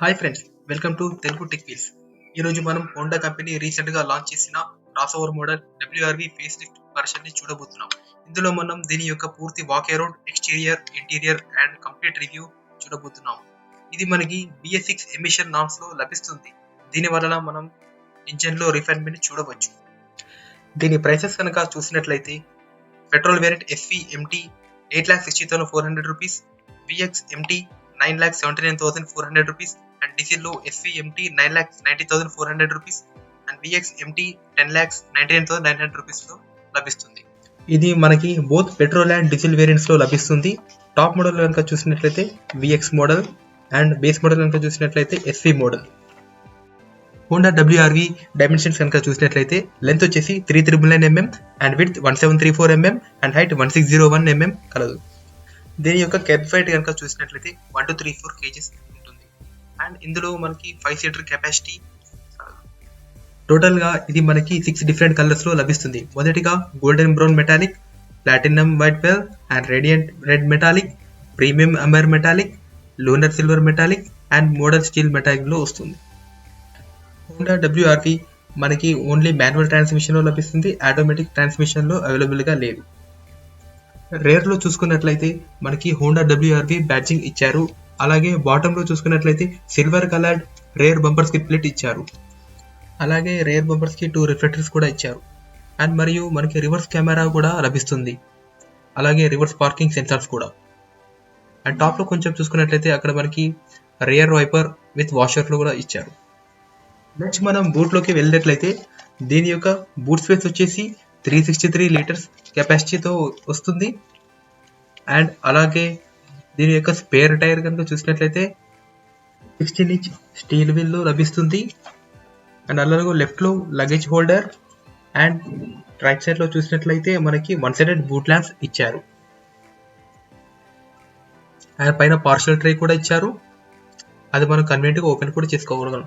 Hi friends, welcome to Telugu tech wheels. ఈరోజు మనం Honda company రీసెంట్గా లాంచ్ చేసిన crossover model WRV facelift వర్షన్ని చూడబోతున్నాం. ఇందులో మనం దీని యొక్క పూర్తి walk around, exterior, interior and complete review చూడబోతున్నాం. ఇది మనకి BS6 ఎమిషన్ నామ్స్ లో లభిస్తుంది. దీని వలన మనం ఇంజన్ లో రిఫైన్మెంట్ చూడవచ్చు. దీని ప్రైసెస్ కనుక చూసినట్లయితే petrol variant SV MT 8,60,400 rupees, VX MT 9,79,400 rupees and diesel లో SV MT 9,90,400 rupees and VX MT 10,99,900 rupees లో లభిస్తుంది. ఇది మనకి both petrol and diesel variants లో లభిస్తుంది. టాప్ మోడల్ కనుక చూసినట్లయితే VX model and base model కనుక చూసినట్లయితే SV model. Honda WRV dimensions కనుక చూసినట్లయితే లెంత్ వచ్చేసి 3,999 mm and width 1,734 mm and height 1,601 mm కలదు. దీని యొక్క కెబ్ వెయిట్ కనుక చూసినట్లయితే 1,234 kgs ఉంటుంది అండ్ ఇందులో మనకి 5 సీటర్ కెపాసిటీ. టోటల్ గా ఇది మనకి 6 డిఫరెంట్ కలర్స్ లో లభిస్తుంది. మొదటిగా golden brown metallic, platinum white pearl and radiant red metallic, premium amber metallic, lunar silver metallic and model steel metallic లో వస్తుంది. హోండా WRV మనకి ఓన్లీ మాన్యువల్ ట్రాన్స్మిషన్ లో లభిస్తుంది, ఆటోమేటిక్ ట్రాన్స్మిషన్ లో అవైలబుల్ గా లేదు. రేర్ లో చూసుకున్నట్లయితే మనకి హోండా WRV బ్యాడ్జింగ్ ఇచ్చారు. అలాగే బాటమ్ లో చూసుకున్నట్లయితే సిల్వర్ కలర్డ్ రేర్ బంపర్స్ కి ప్లేట్ ఇచ్చారు. అలాగే రేర్ బంపర్స్ కి 2 రిఫ్లెక్టర్స్ కూడా ఇచ్చారు అండ్ మరియు మనకి రివర్స్ కెమెరా కూడా లభిస్తుంది. అలాగే రివర్స్ పార్కింగ్ సెన్సార్స్ కూడా. అండ్ టాప్ లో కొంచెం చూసుకున్నట్లయితే అక్కడ మనకి రియర్ వైపర్ విత్ వాషర్ లో కూడా ఇచ్చారు. నెక్స్ట్ మనం బూట్ లోకి వెళ్ళినట్లయితే దీని యొక్క బూట్ స్పేస్ వచ్చేసి 363 లీటర్స్ కెపాసిటీతో వస్తుంది అండ్ అలాగే దీని యొక్క స్పేర్ టైర్ కనుక చూసినట్లయితే 16 ఇంచ్ స్టీల్ వీల్ లో లభిస్తుంది అండ్ అలాగే లెఫ్ట్ లో luggage holder and right side లో చూసినట్లయితే మనకి 1 సైడెడ్ బూట్ ల్యాంప్స్ ఇచ్చారు అండ్ పైన పార్షల్ ట్రే కూడా ఇచ్చారు. అది మనం కన్వీనియంట్ గా ఓపెన్ కూడా చేసుకోగలం.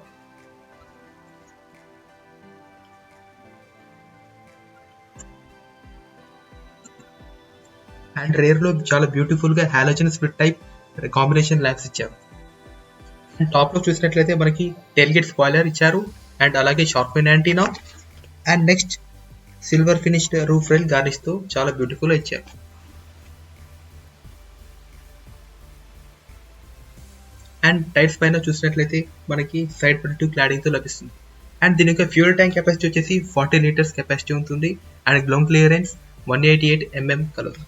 అండ్ రేర్ లో చాలా బ్యూటిఫుల్ గా halogen split type combination lamps ఇచ్చారు. టాప్ లో చూసినట్లయితే మనకి టెయిల్ గేట్ స్పాయిలర్ ఇచ్చారు అండ్ అలాగే sharp pin antenna and next silver finished roof rail garnish తో చాలా బ్యూటిఫుల్ గా ఇచ్చారు. అండ్ టైర్స్ పైన చూసినట్లయితే మనకి సైడ్ ప్రొటెక్టివ్ క్లాడింగ్ తో లభిస్తుంది. అండ్ దీని యొక్క ఫ్యూయల్ ట్యాంక్ కెపాసిటీ వచ్చేసి 40 లీటర్స్ కెపాసిటీ ఉంటుంది అండ్ గ్రౌండ్ క్లియరెన్స్ 188 mm కలదు.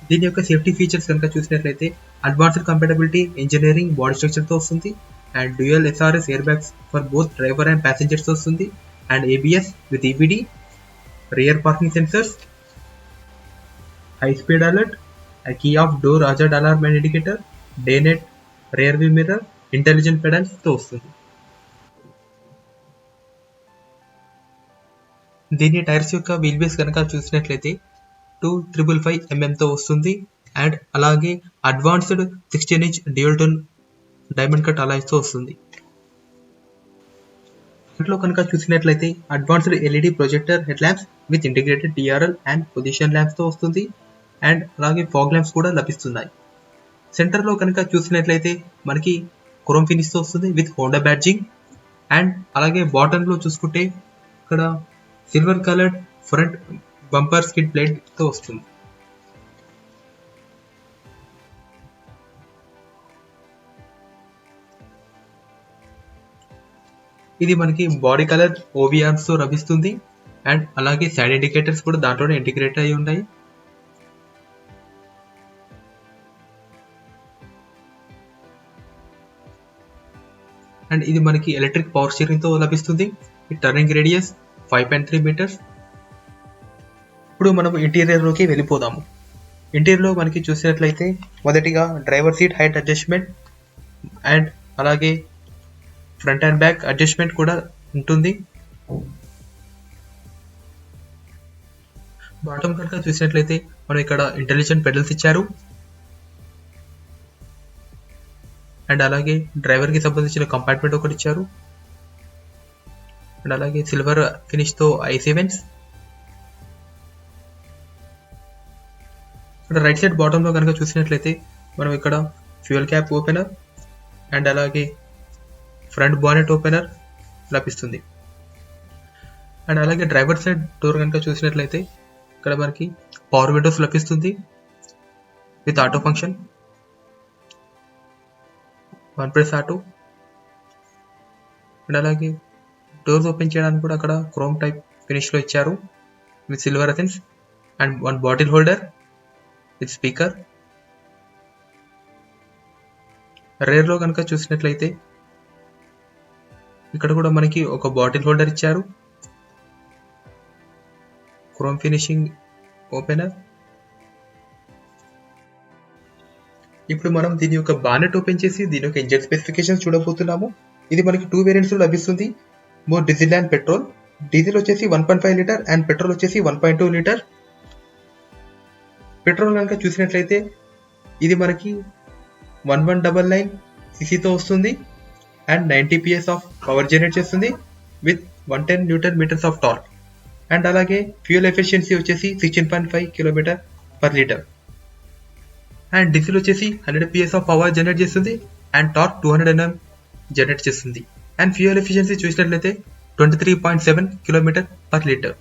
దీని యొక్క సేఫ్టీ ఫీచర్స్ కనుక చూసినట్లయితే advanced compatibility engineering body structure తో వస్తుంది and dual SRS air bags for both driver and passengers వస్తుంది and ABS with EBD, rear parking sensors, high speed alert, key off door hazard alarm and indicator, day night, rear view mirror, intelligent pedals తో వస్తుంది. దీని tyres యొక్క wheel base కనుక చూసినట్లయితే 2,555 mm తో వస్తుంది and అలాగే advanced 16 inch dual tone diamond cut alloys తో వస్తుంది. ఇంట్లో కనుక చూసినట్లయితే advanced LED projector head lamps with integrated TRL and position lamps తో వస్తుంది అండ్ అలాగే ఫాగ్ ల్యాంప్స్ కూడా లభిస్తున్నాయి. సెంటర్ లో కనుక చూసినట్లయితే మనకి క్రోమ్ ఫినిష్ తో వస్తుంది విత్ హోండా బ్యాడ్జింగ్ అండ్ అలాగే బాటమ్ లో చూసుకుంటే ఇక్కడ silver coloured front bumper skid plate తో వస్తుంది. ఇది మనకి బాడీ కలర్ OVRs తో లభిస్తుంది అండ్ అలాగే సైడ్ ఇండికేటర్స్ కూడా దాంట్లోనే ఇంటిగ్రేట్ అయి ఉన్నాయి. అండ్ ఇది మనకి ఎలక్ట్రిక్ పవర్ స్టీరింగ్ తో లభిస్తుంది. ఈ టర్నింగ్ రేడియస్ 5.3 మీటర్స్. ఇప్పుడు మనం ఇంటీరియర్ లోకి వెళ్ళిపోదాము. ఇంటీరియర్ లో మనకి చూసినట్లయితే మొదటిగా driver seat height adjustment and అలాగే ఫ్రంట్ అండ్ బ్యాక్ అడ్జస్ట్మెంట్ కూడా ఉంటుంది. బాటమ్ కనుక చూసినట్లయితే మనం ఇక్కడ ఇంటెలిజెంట్ పెడల్స్ ఇచ్చారు అండ్ అలాగే డ్రైవర్ కి సంబంధించిన కంపార్ట్మెంట్ ఒకటి ఇచ్చారు అండ్ అలాగే సిల్వర్ ఫినిష్ తో ఐస్ ఈవెంట్స్. ఇక్కడ రైట్ సైడ్ బాటమ్ లో కనుక చూసినట్లయితే మనం ఇక్కడ ఫ్యూయల్ క్యాప్ ఓపెనర్ అండ్ అలాగే ఫ్రంట్ బానెట్ ఓపెనర్ లభిస్తుంది. అండ్ అలాగే డ్రైవర్ సైడ్ డోర్ కనుక చూసినట్లయితే ఇక్కడ మనకి పవర్ విండోస్ లభిస్తుంది with auto function, one press auto. And అలాగే డోర్స్ ఓపెన్ చేయడానికి కూడా అక్కడ క్రోమ్ టైప్ ఫినిష్లో ఇచ్చారు విత్ సిల్వర్ అథెన్స్ and one bottle holder with speaker. రేర్లో కనుక చూసినట్లయితే ఇక్కడ కూడా మనకి ఒక బాటిల్ హోల్డర్ ఇచ్చారు, క్రోమ్ ఫినిషింగ్ ఓపెనర్. ఇప్పుడు మనం దీని యొక్క బానెట్ ఓపెన్ చేసి దీని యొక్క ఇంజిన్ స్పెసిఫికేషన్ చూడబోతున్నాము. ఇది మనకి 2 వేరియంట్స్ లభిస్తుంది, both diesel and petrol. Diesel వచ్చేసి 1.5 లీటర్ అండ్ పెట్రోల్ వచ్చేసి 1.2 లీటర్. పెట్రోల్ కనుక చూసినట్లయితే ఇది మనకి 1199 సిసితో వస్తుంది and 90 PS of power generate చేస్తుంది with 110 newton metres of torque. And అలాగే ఫ్యూయల్ ఎఫిషియన్సీ వచ్చేసి 16.5 kilometre per litre. And diesel వచ్చేసి 100 PS ఆఫ్ పవర్ జనరేట్ చేస్తుంది అండ్ టార్క్ 200 Nm జనరేట్ చేస్తుంది. అండ్ ఫ్యూయల్ ఎఫిషియన్సీ చూసినట్లయితే 23.7 కిలోమీటర్ పర్ లీటర్.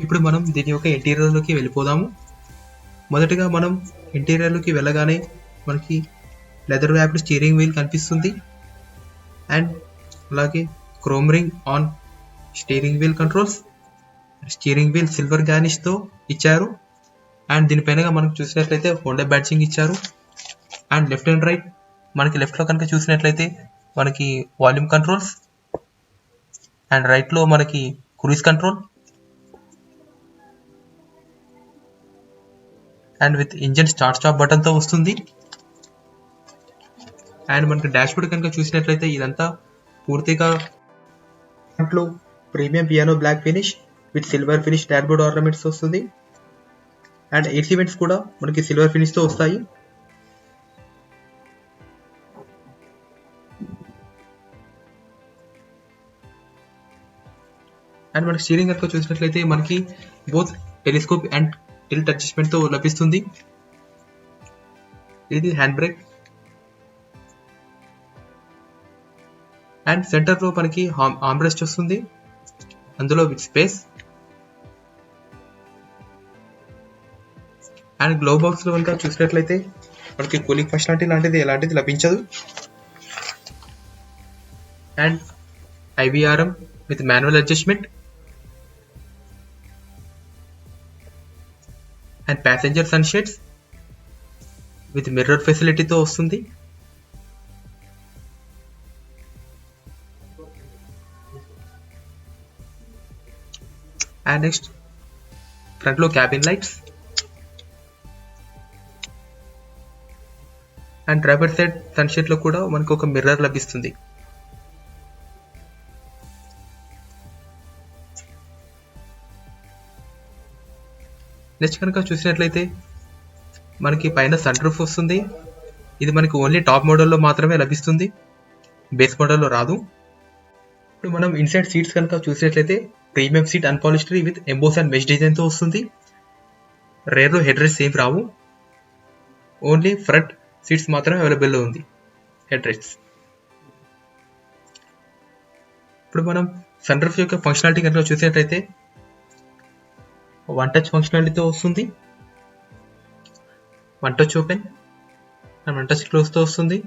ఇప్పుడు మనం దీని యొక్క ఇంటీరియర్లోకి వెళ్ళిపోదాము. మొదటగా మనం ఇంటీరియర్లోకి వెళ్ళగానే మనకి లెదర్ వ్యాప్డ్ స్టీరింగ్ వీల్ కనిపిస్తుంది అండ్ అలాగే chrome ring on steering wheel controls. Steering wheel silver గార్నిష్తో ఇచ్చారు అండ్ దీనిపైన మనకు చూసినట్లయితే హోండా బ్యాడ్జింగ్ ఇచ్చారు. అండ్ లెఫ్ట్ అండ్ రైట్ మనకి లెఫ్ట్లో కనుక చూసినట్లయితే మనకి వాల్యూమ్ కంట్రోల్స్ అండ్ రైట్లో మనకి cruise control and with engine start stop బటన్తో వస్తుంది. అండ్ మనకి డాష్ బోర్డ్ కనుక చూసినట్లయితే ఇదంతా పూర్తిగా దాంట్లో premium piano black finish with silver finish dashboard ornaments వస్తుంది అండ్ ఎయిర్ ఈవెంట్స్ కూడా మనకి సిల్వర్ ఫినిష్తో వస్తాయి. అండ్ మనకి స్టీరింగ్ కనుక చూసినట్లయితే మనకి బోత్ టెలిస్కోప్ అండ్ టిల్ట్ అడ్జస్ట్మెంట్తో లభిస్తుంది. ఇది హ్యాండ్ బ్రేక్ అండ్ సెంటర్లో మనకి ఆర్మ్రెస్ట్ వస్తుంది, అందులో విత్ స్పేస్. అండ్ గ్లో బాక్స్లో కనుక చూసినట్లయితే మనకి కూలింగ్ ఫంక్షనాలిటీ లాంటిది ఎలాంటిది లభించదు. And IVRM with manual adjustment and passenger sunshades with mirror ఫెసిలిటీతో వస్తుంది. అండ్ నెక్స్ట్ ఫ్రంట్లో cabin lights and driver side సన్షేడ్లో కూడా మనకు ఒక మిర్రర్ లభిస్తుంది. నెక్స్ట్ కనుక చూసినట్లయితే మనకి పైన సన్ రూఫ్ వస్తుంది. ఇది మనకి ఓన్లీ టాప్ మోడల్లో మాత్రమే లభిస్తుంది, బేస్ మోడల్లో రాదు. ఇప్పుడు మనం ఇన్సైడ్ సీట్స్ కనుక చూసినట్లయితే premium seat upholstery with emboss and mesh డిజైన్తో వస్తుంది. రేర్లో హెడ్ రెస్ట్ ఏం రావు, ఓన్లీ ఫ్రంట్ సీట్స్ మాత్రమే అవైలబుల్లో ఉంది హెడ్ రెస్ట్స్. ఇప్పుడు మనం సన్ రూఫ్ యొక్క ఫంక్షనాలిటీ కనుక చూసినట్లయితే వన్ టచ్ ఫంక్షనాలిటీతో వస్తుంది, one touch open and one touch క్లోజ్తో వస్తుంది.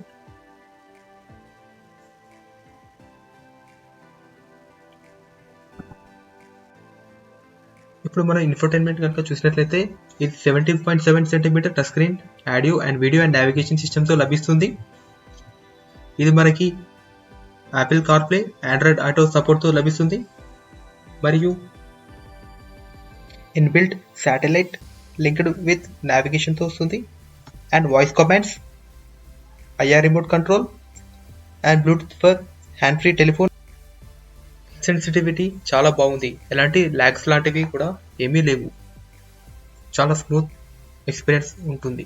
ఇప్పుడు మనం ఇన్ఫోటైన్మెంట్ కనుక చూసినట్లయితే ఇది 17.7 centimetre touch screen audio and video and navigation సిస్టమ్తో లభిస్తుంది. ఇది మనకి యాపిల్ కార్ప్లే, ఆండ్రాయిడ్ ఆటో సపోర్ట్తో లభిస్తుంది మరియు ఇన్బిల్ట్ శాటిలైట్ లింక్డ్ విత్ నావిగేషన్తో వస్తుంది and voice commands, IR remote control and Bluetooth for hand free telephone. Sensitivity చాలా బాగుంది, ఎలాంటి ల్యాగ్స్ లాంటివి కూడా ఏమీ లేవు, చాలా స్మూత్ ఎక్స్పీరియన్స్ ఉంటుంది.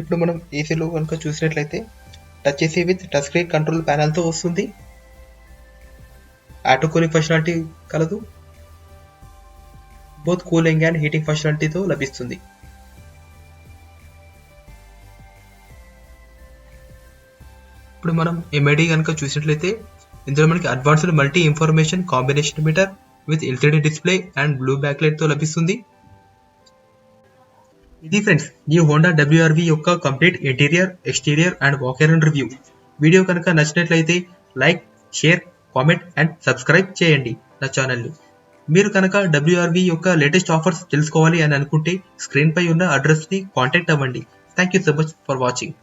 ఇప్పుడు మనం ఏసీలో కనుక చూసినట్లయితే touch AC with touch screen control ప్యానెల్తో వస్తుంది. ఆటో కూలింగ్ ఫంక్షనాలిటీ కలదు. బోత్ కూలింగ్ అండ్ హీటింగ్ ఫంక్షనాలిటీతో లభిస్తుంది. ఇప్పుడు మనం ఎంఐడి కనుక చూసినట్లయితే ఇందులో మనకి advanced multi information combination meter with LCD display and blue back light తో లభిస్తుంది. ఇది ఫ్రెండ్స్ ఈ హోండా WRV యొక్క complete interior, exterior and walk around review. Video కనుక నచ్చినట్లయితే like, share, comment and subscribe చేయండి నా ఛానల్ని. మీరు కనుక WRV యొక్క లేటెస్ట్ ఆఫర్స్ తెలుసుకోవాలి అని అనుకుంటే స్క్రీన్ పై ఉన్న అడ్రస్ ని కాంటాక్ట్ అవ్వండి. Thank you so much for watching.